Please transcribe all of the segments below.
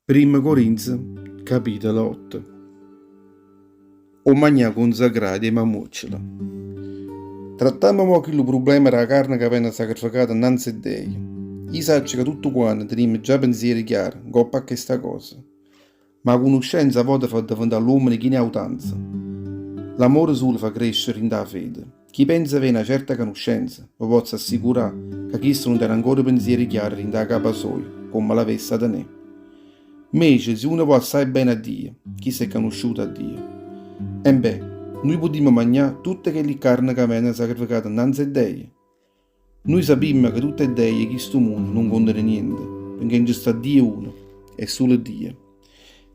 Prima Corinzi, capitolo 8. O magna consacrata e mamuccela. Trattiamo mo' il problema della carne che viene sacrificata innanzi a Dio. Io so che tutti quanti teniamo già pensieri chiari, coppa a questa cosa. Ma la conoscenza a volte fa diventare l'uomo di chi ne ha utanza. L'amore solo fa crescere in da fede. Chi pensa avere una certa conoscenza, vi posso assicurare che questo non tiene ancora pensieri chiari in da capa sua, come l'avesse da ne. Invece, se uno può assai bene a Dio, chi si è conosciuto a Dio, e beh, noi potremmo mangiare tutte quelle carni che vengono sacrificate innanzi a Dio. Noi sappiamo che tutte Dio e questo mondo non contano niente, perché non ci sta Dio uno, è solo Dio.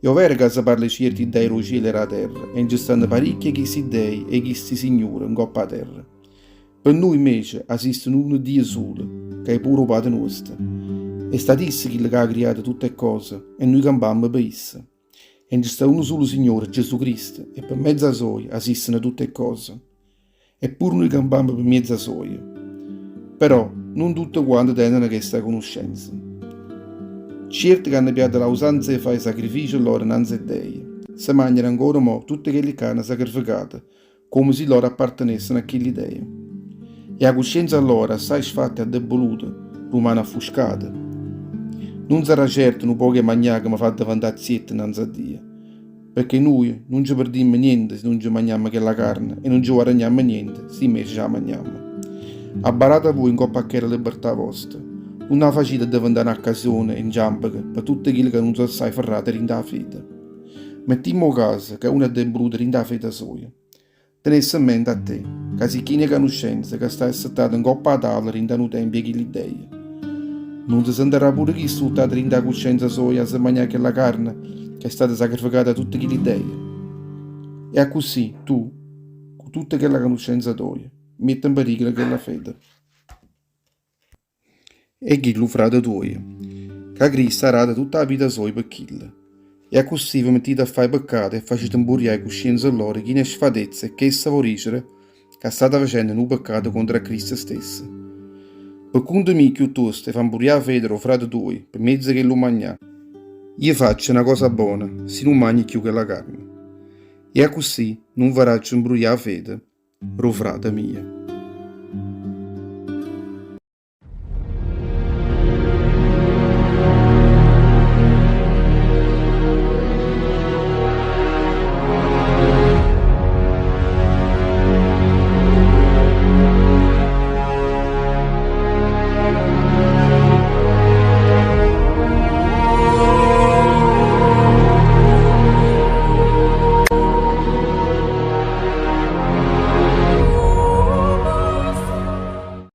È vero che si parla certi dei del cielo e della terra, e ci stanno parecchi questi dei e questi signori in coppa a terra. Per noi invece esiste uno Dio solo, che è puro Padre nostro. È statistico che ha creato tutte le cose e noi cambiamo per esse. E ci sta uno solo Signore, Gesù Cristo, e per mezzo a Sua esistono tutte le cose. Eppure noi cambiamo per mezzo a Sua. Però non tutti quanti tennano questa conoscenza. Certi che hanno piato la usanza di fare sacrifici loro innanzi a Dio, si mangiano ancora mo tutte quelle carni sacrificate, come se loro appartenessero a quell'idea. E la coscienza allora, assai sfatta e devoluta, rimane affuscata. Non sarà certo un po' che mangiare che mi fa diventare zietto innanzi a Dio, perché noi non ci perdiamo niente se non ci mangiamo quella carne e non ci guadagniamo niente se invece la mangiamo. Abbarate voi in coppa a che la libertà vostra, non la facete diventare un'occasione in giampica per tutti quelli che non sono assai ferrati in da fede. Mettiamo caso che uno è devoluto in da fede sua. Tenesse in mente a te, che si chi ne conoscenza che sta assettato in coppa a tavola in da tempi e chi l'idea. Non si sentirà pure chi sta in da coscienza sua se mangia quella carne che è stata sacrificata a tutte le idee. E così tu, con tutta quella conoscenza tua, metti in pericolo quella fede. E chi lo frate tuo, che Cristo ha dato tutta la vita sua per chilla. E così vi mettete a fare peccato e facete imburiare la coscienza loro chi ne sfatezza e che essa vorricere che state facendo un peccato contro Cristo stesso. Per conto mio piuttosto fa imburiare la fede o frate tuo per mezzo che lo mangia. Io faccio una cosa buona se non mangi più quella carne. E così non farà imburiare la fede, ro frate mia.